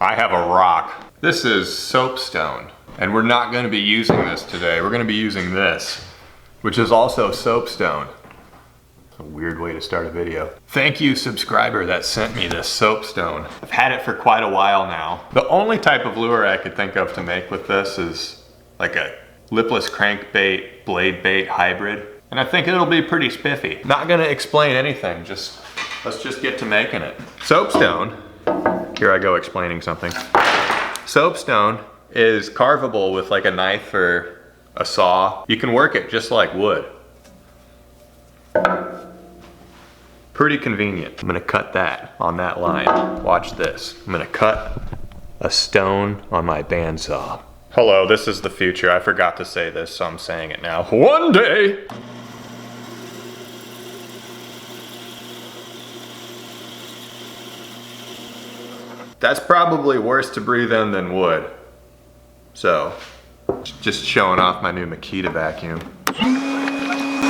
I have a rock. This is soapstone, and we're not gonna be using this today. We're gonna be using this, which is also soapstone. A weird way to start a video. Thank you, subscriber that sent me this soapstone. I've had it for quite a while now. The only type of lure I could think of to make with this is like a lipless crankbait, blade bait hybrid. And I think it'll be pretty spiffy. Not gonna explain anything, let's just get to making it. Soapstone, here I go explaining something. Soapstone is carvable with like a knife or a saw. You can work it just like wood. Pretty convenient. I'm gonna cut that on that line. Watch this. I'm gonna cut a stone on my bandsaw. Hello, this is the future. I forgot to say this, so I'm saying it now. One day! That's probably worse to breathe in than wood. So, just showing off my new Makita vacuum.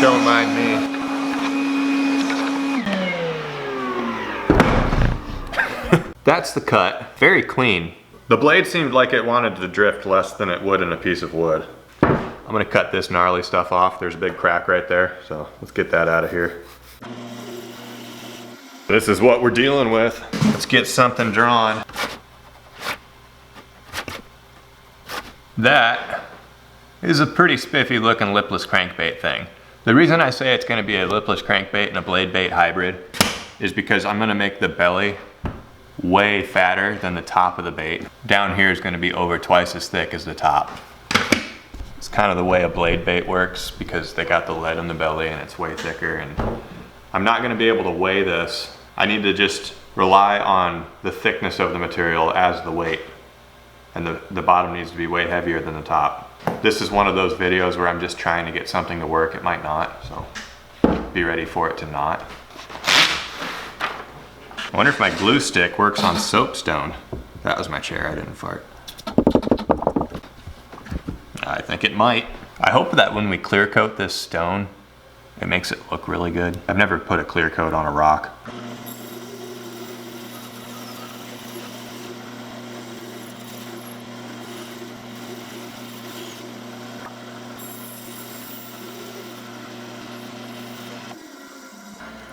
Don't mind me. That's the cut. Very clean. The blade seemed like it wanted to drift less than it would in a piece of wood. I'm gonna cut this gnarly stuff off. There's a big crack right there, so let's get that out of here. This is what we're dealing with. Let's get something drawn. That is a pretty spiffy looking lipless crankbait thing. The reason I say it's gonna be a lipless crankbait and a blade bait hybrid is because I'm gonna make the belly way fatter than the top of the bait. Down here is gonna be over twice as thick as the top. It's kind of the way a blade bait works because they got the lead in the belly and it's way thicker, and I'm not gonna be able to weigh this. I need to just rely on the thickness of the material as the weight, and the bottom needs to be way heavier than the top. This is one of those videos where I'm just trying to get something to work. It might not, so be ready for it to not. I wonder if my glue stick works on soapstone. That was my chair, I didn't fart. I think it might. I hope that when we clear coat this stone, it makes it look really good. I've never put a clear coat on a rock.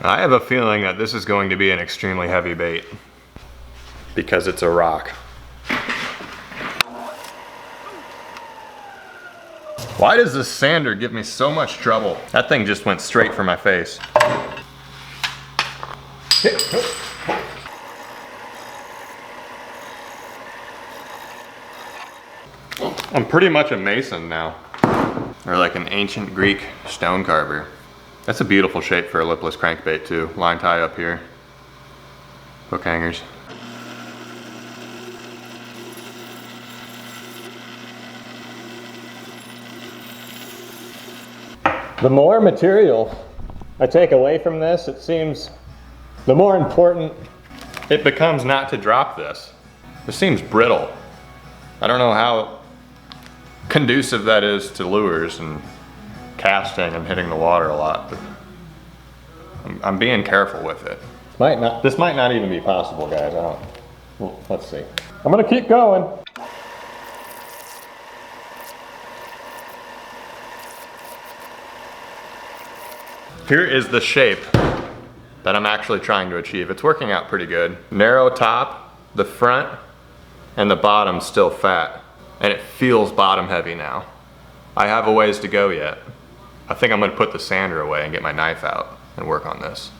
I have a feeling that this is going to be an extremely heavy bait because it's a rock. Why does this sander give me so much trouble? That thing just went straight for my face. I'm pretty much a mason now, or like an ancient Greek stone carver. That's a beautiful shape for a lipless crankbait too. Line tie up here. Hook hangers. The more material I take away from this, it seems the more important it becomes not to drop this. This seems brittle. I don't know how conducive that is to lures and casting and hitting the water a lot, but I'm being careful with it. This might not even be possible, guys. Well, let's see. I'm gonna keep going. Here is the shape that I'm actually trying to achieve. It's working out pretty good. Narrow top, the front, and the bottom still fat, and it feels bottom heavy now. I have a ways to go yet. I think I'm gonna put the sander away and get my knife out and work on this.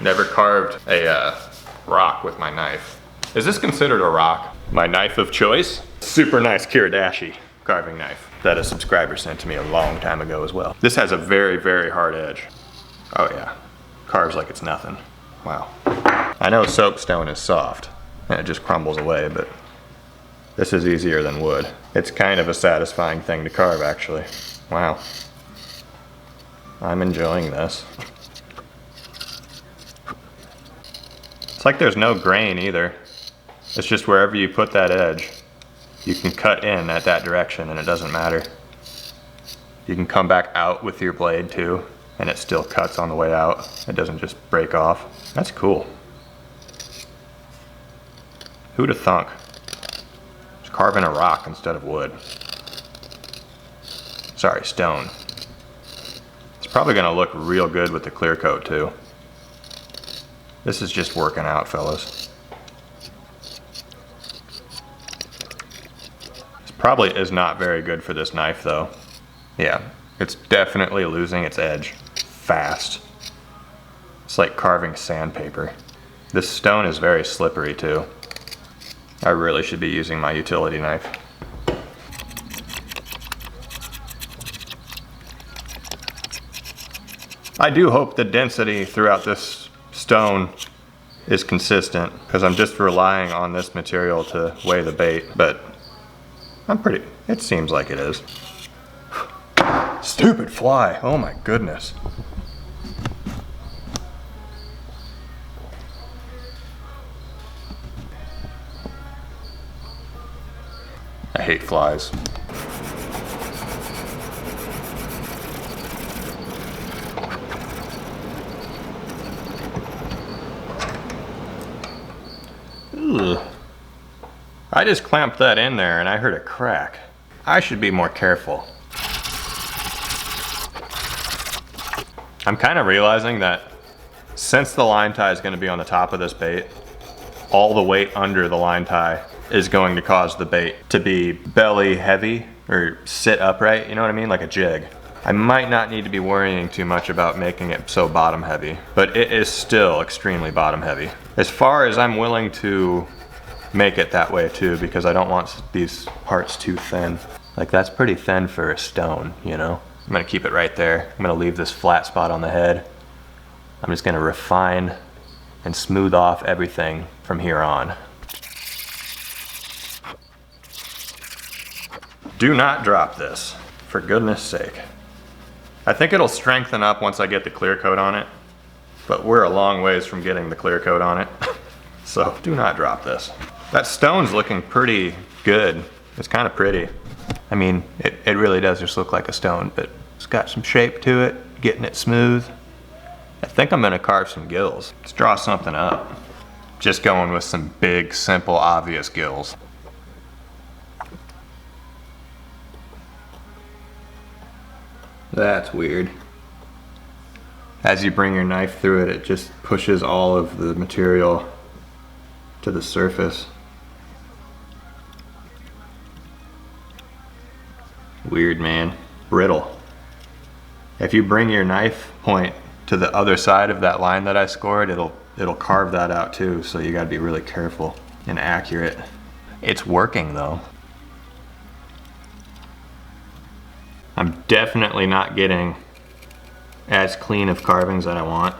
Never carved a rock with my knife. Is this considered a rock? My knife of choice? Super nice Kiradashi carving knife that a subscriber sent to me a long time ago as well. This has a very, very hard edge. Oh yeah, carves like it's nothing. Wow. I know soapstone is soft and it just crumbles away, but this is easier than wood. It's kind of a satisfying thing to carve, actually. Wow. I'm enjoying this. It's like there's no grain either. It's just wherever you put that edge, you can cut in at that direction and it doesn't matter. You can come back out with your blade too, and it still cuts on the way out. It doesn't just break off. That's cool. Who'da thunk? carving a rock instead of wood. Sorry, stone. It's probably gonna look real good with the clear coat too. This is just working out, fellas. This probably is not very good for this knife though. Yeah, it's definitely losing its edge fast. It's like carving sandpaper. This stone is very slippery too. I really should be using my utility knife. I do hope the density throughout this stone is consistent, because I'm just relying on this material to weigh the bait, but it seems like it is. Stupid fly, oh my goodness. I hate flies. Ugh. I just clamped that in there and I heard a crack. I should be more careful. I'm kind of realizing that since the line tie is going to be on the top of this bait, all the weight under the line tie is going to cause the bait to be belly heavy or sit upright, you know what I mean? Like a jig. I might not need to be worrying too much about making it so bottom heavy, but it is still extremely bottom heavy. As far as I'm willing to make it that way too, because I don't want these parts too thin. Like that's pretty thin for a stone, you know? I'm gonna keep it right there. I'm gonna leave this flat spot on the head. I'm just gonna refine and smooth off everything from here on. Do not drop this, for goodness sake. I think it'll strengthen up once I get the clear coat on it, but we're a long ways from getting the clear coat on it. So do not drop this. That stone's looking pretty good. It's kind of pretty. I mean, it really does just look like a stone, but it's got some shape to it, getting it smooth. I think I'm gonna carve some gills. Let's draw something up. Just going with some big, simple, obvious gills. That's weird. As you bring your knife through it, it just pushes all of the material to the surface. Weird, man. Brittle. If you bring your knife point to the other side of that line that I scored, it'll carve that out too, so you gotta be really careful and accurate. It's working though. I'm definitely not getting as clean of carvings that I want,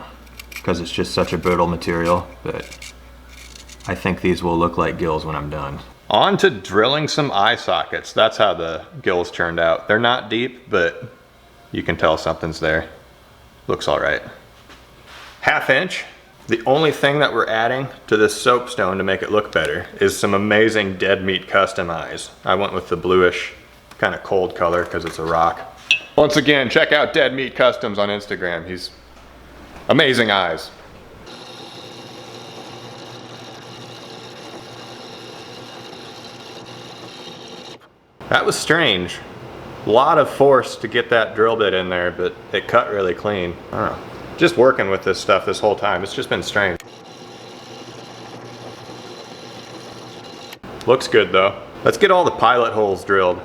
because it's just such a brittle material, but I think these will look like gills when I'm done. On to drilling some eye sockets. That's how the gills turned out. They're not deep, but you can tell something's there. Looks all right. 1/2 inch. The only thing that we're adding to this soapstone to make it look better is some amazing dead meat custom eyes. I went with the bluish, kind of cold color because it's a rock. Once again, check out Dead Meat Customs on Instagram. He's amazing eyes. That was strange. A lot of force to get that drill bit in there, but it cut really clean. I don't know. Just working with this stuff this whole time, it's just been strange. Looks good though. Let's get all the pilot holes drilled.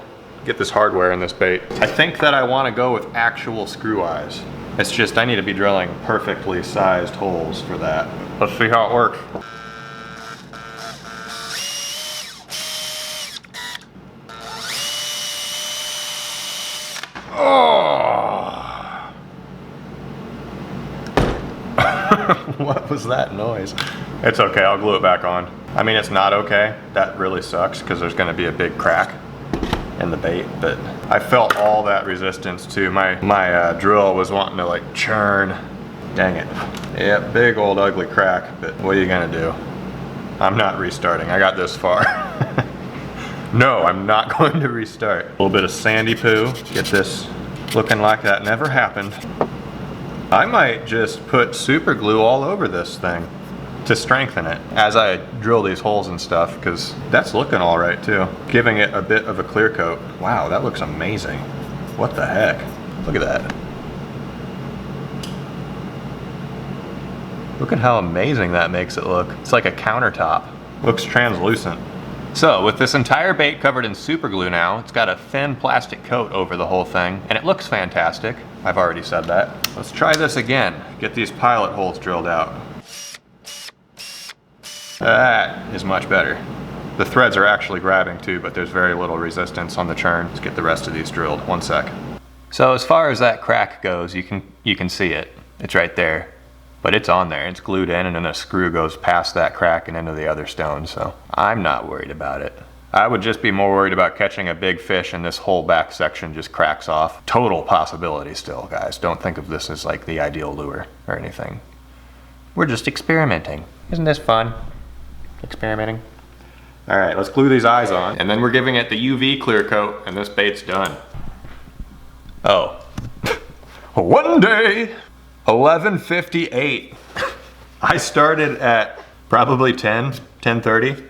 Get this hardware in this bait. I think that I want to go with actual screw eyes. It's just I need to be drilling perfectly sized holes for that. Let's see how it works. Oh! What was that noise? It's okay, I'll glue it back on. I mean, it's not okay. That really sucks because there's going to be a big crack in the bait, but I felt all that resistance too. My drill was wanting to like churn. Dang it. Yeah, big old ugly crack, but what are you gonna do? I'm not restarting. I got this far. No, I'm not going to restart. A little bit of sandy poo. Get this looking like that never happened. I might just put super glue all over this thing to to strengthen it as I drill these holes and stuff, because that's looking all right too. Giving it a bit of a clear coat. Wow, that looks amazing. What the heck? Look at that. Look at how amazing that makes it look. It's like a countertop. Looks translucent. So with this entire bait covered in super glue now, it's got a thin plastic coat over the whole thing, and it looks fantastic. I've already said that. Let's try this again. Get these pilot holes drilled out. That is much better. The threads are actually grabbing too, but there's very little resistance on the churn. Let's get the rest of these drilled. 1 sec. So as far as that crack goes, you can see it. It's right there. But it's on there, it's glued in, and then a screw goes past that crack and into the other stone, so I'm not worried about it. I would just be more worried about catching a big fish and this whole back section just cracks off. Total possibility still, guys. Don't think of this as like the ideal lure or anything. We're just experimenting. Isn't this fun? Experimenting. All right, let's glue these eyes on, and then we're giving it the UV clear coat, and this bait's done. Oh. One day, 11:58. I started at probably 10:30.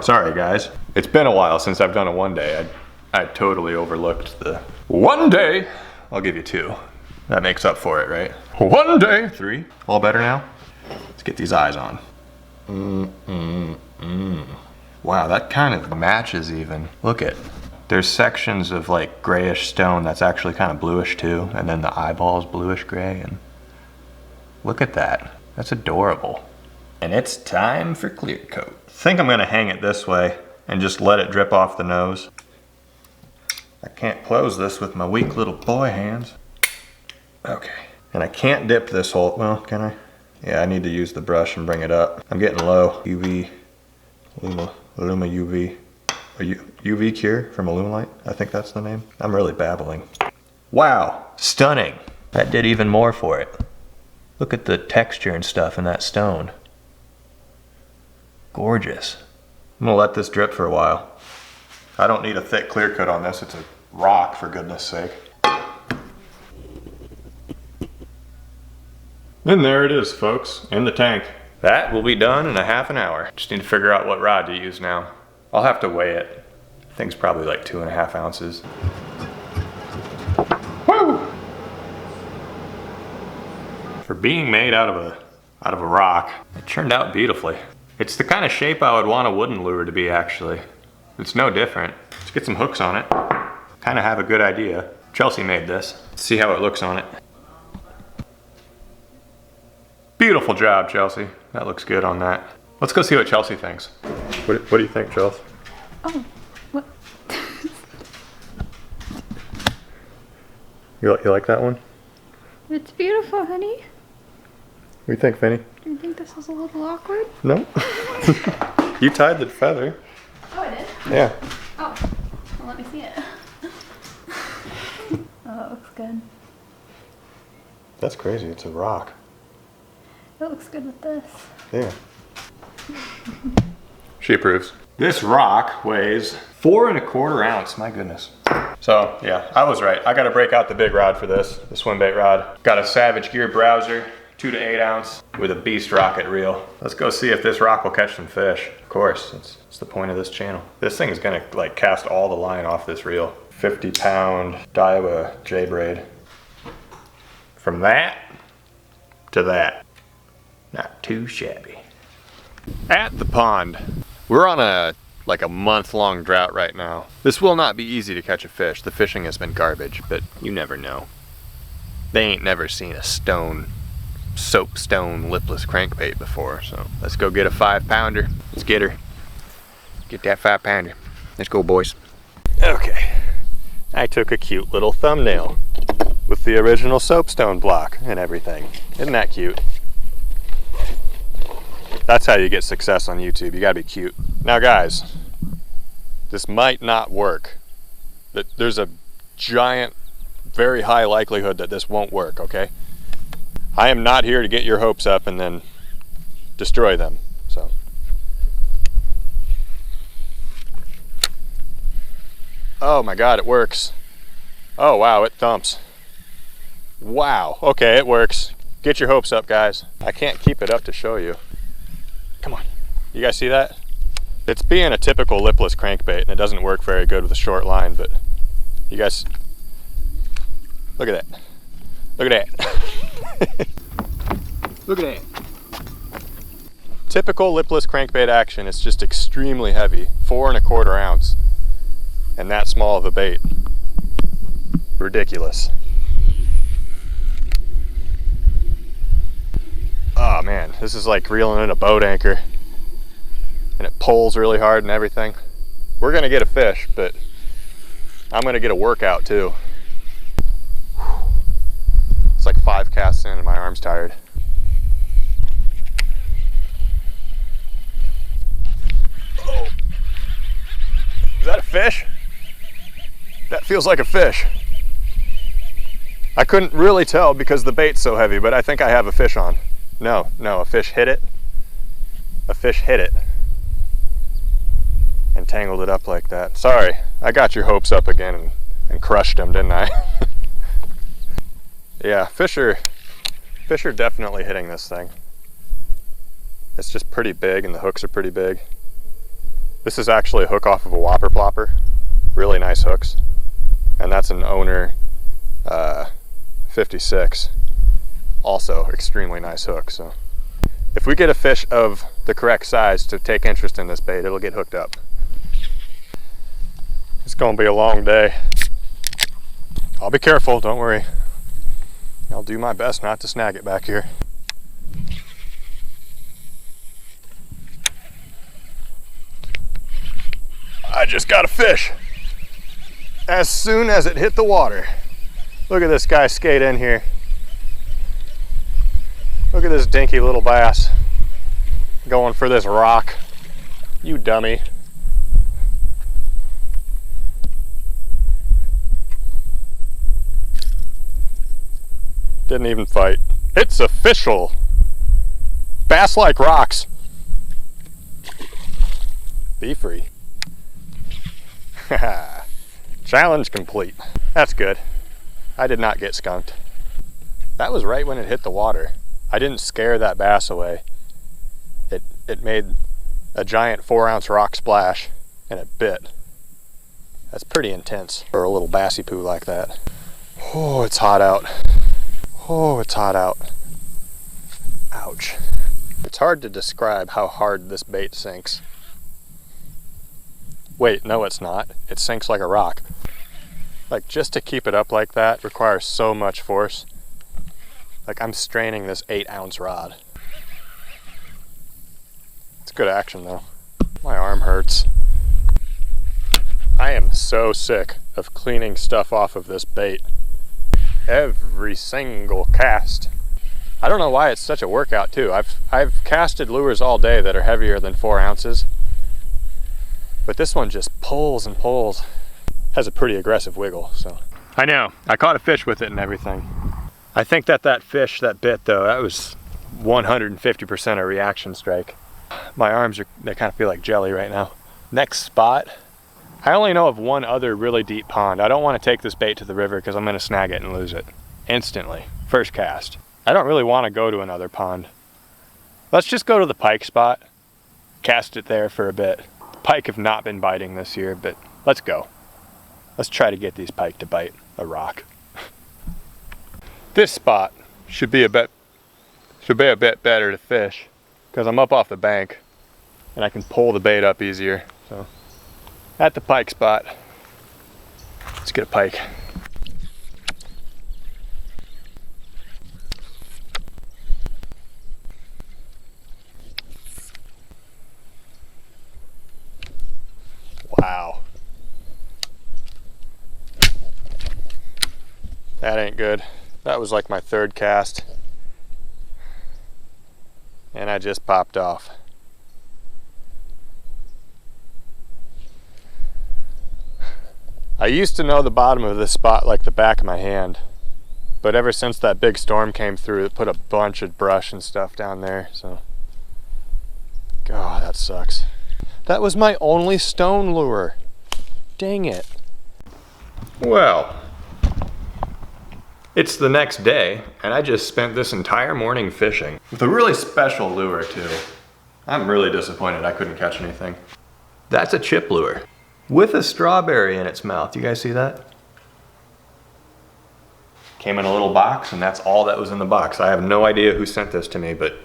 Sorry guys. It's been a while since I've done a one day. I totally overlooked the one day. I'll give you 2. That makes up for it, right? One day. 3. All better now? Let's get these eyes on. Wow, that kind of matches even. Look at, there's sections of like grayish stone that's actually kind of bluish too, and then the eyeball's bluish gray, and look at that. That's adorable. And it's time for clear coat. I think I'm gonna hang it this way and just let it drip off the nose. I can't close this with my weak little boy hands. Okay, and I can't dip this hole. Well, can I? Yeah, I need to use the brush and bring it up. I'm getting low. UV, Luma UV. Or UV Cure from Illuminate, I think that's the name. I'm really babbling. Wow, stunning. That did even more for it. Look at the texture and stuff in that stone. Gorgeous. I'm gonna let this drip for a while. I don't need a thick clear coat on this, it's a rock for goodness sake. And there it is, folks, in the tank. That will be done in a half an hour. Just need to figure out what rod to use now. I'll have to weigh it. I think it's probably like 2.5 ounces. Woo! For being made out of a rock, it turned out beautifully. It's the kind of shape I would want a wooden lure to be, actually. It's no different. Let's get some hooks on it. Kind of have a good idea. Chelsea made this. Let's see how it looks on it. Beautiful job, Chelsea. That looks good on that. Let's go see what Chelsea thinks. What do you think, Chelsea? Oh, what? You like that one? It's beautiful, honey. What do you think, Finny? Do you think this is a little awkward? No. You tied the feather. Oh, I did? Yeah. Oh, well, let me see it. Oh, that looks good. That's crazy, it's a rock. It looks good with this. Yeah. She approves. This rock weighs 4¼ ounce, my goodness. So yeah, I was right. I gotta break out the big rod for this, the swim bait rod. Got a Savage Gear browser, 2 to 8 ounce with a beast rocket reel. Let's go see if this rock will catch some fish. Of course, it's the point of this channel. This thing is gonna like cast all the line off this reel. 50-pound Daiwa J-braid. From that to that. Not too shabby. At the pond. We're on a month-long drought right now. This will not be easy to catch a fish. The fishing has been garbage, but you never know. They ain't never seen a soapstone lipless crankbait before, so let's go get a 5-pounder. Let's get her. Get that 5-pounder. Let's go, boys. Okay. I took a cute little thumbnail with the original soapstone block and everything. Isn't that cute? That's how you get success on YouTube. You gotta be cute. Now guys, this might not work. There's a giant, very high likelihood that this won't work, okay? I am not here to get your hopes up and then destroy them, so. Oh my God, it works. Oh wow, it thumps. Wow, okay, it works. Get your hopes up, guys. I can't keep it up to show you. come on. You guys see that? It's being a typical lipless crankbait, and it doesn't work very good with a short line, but you guys, look at that. Look at that. Look at that. Typical lipless crankbait action. It's just extremely heavy, 4 1/4 ounce, and that small of a bait. Ridiculous. Oh man, this is like reeling in a boat anchor, and it pulls really hard and everything. We're gonna get a fish, but I'm gonna get a workout too. It's like 5 casts in and my arm's tired. Oh. Is that a fish? That feels like a fish. I couldn't really tell because the bait's so heavy, but I think I have a fish on. No, a fish hit it. A fish hit it and tangled it up like that. Sorry, I got your hopes up again and crushed them, didn't I? Yeah, fish are definitely hitting this thing. It's just pretty big and the hooks are pretty big. This is actually a hook off of a whopper plopper. Really nice hooks. And that's an owner 56. Also extremely nice hook. So if we get a fish of the correct size to take interest in this bait, it'll get hooked up. It's gonna be a long day. I'll be careful, don't worry. I'll do my best not to snag it back here. I just got a fish as soon as it hit the water. Look at this guy skate in here. Look at this dinky little bass going for this rock. You dummy. Didn't even fight. It's official. Bass like rocks. Be free. Challenge complete. That's good. I did not get skunked. That was right when it hit the water. I didn't scare that bass away. It made a giant 4-ounce rock splash and it bit. That's pretty intense for a little bassy poo like that. Oh, it's hot out. Oh, it's hot out. Ouch. It's hard to describe how hard this bait sinks. Wait, no it's not. It sinks like a rock. Like, just to keep it up like that requires so much force. Like, I'm straining this 8-ounce rod. It's good action though. My arm hurts. I am so sick of cleaning stuff off of this bait. Every single cast. I don't know why it's such a workout too. I've casted lures all day that are heavier than 4 ounces. But this one just pulls and pulls. Has a pretty aggressive wiggle, so. I know, I caught a fish with it and everything. I think that fish that bit though, that was 150% a reaction strike. My arms they kind of feel like jelly right now. Next spot, I only know of one other really deep pond. I don't want to take this bait to the river because I'm going to snag it and lose it instantly. First cast. I don't really want to go to another pond. Let's just go to the pike spot, cast it there for a bit. The pike have not been biting this year, but let's go. Let's try to get these pike to bite a rock. This spot should be a bit better to fish because I'm up off the bank and I can pull the bait up easier. So at the pike spot, let's get a pike. Wow. That ain't good. That was like my 3rd cast. And I just popped off. I used to know the bottom of this spot like the back of my hand. But ever since that big storm came through, it put a bunch of brush and stuff down there, so. God, that sucks. That was my only stone lure. Dang it. Well, it's the next day, and I just spent this entire morning fishing with a really special lure too. I'm really disappointed I couldn't catch anything. That's a chip lure with a strawberry in its mouth. You guys see that? Came in a little box, and that's all that was in the box. I have no idea who sent this to me, but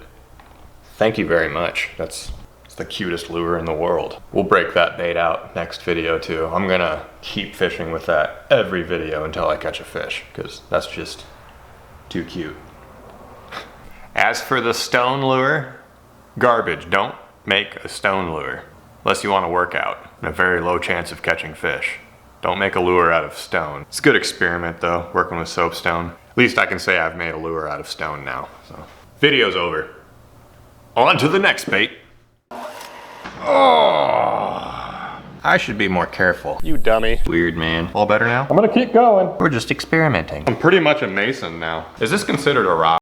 thank you very much. It's the cutest lure in the world. We'll break that bait out next video too. I'm gonna keep fishing with that every video until I catch a fish, because that's just too cute. As for the stone lure, garbage. Don't make a stone lure unless you want to work out and a very low chance of catching fish. Don't make a lure out of stone. It's a good experiment though, working with soapstone. At least I can say I've made a lure out of stone now. So, video's over. On to the next bait. Oh, I should be more careful. You dummy. Weird man. All better now? I'm gonna keep going. We're just experimenting. I'm pretty much a mason now. Is this considered a rock?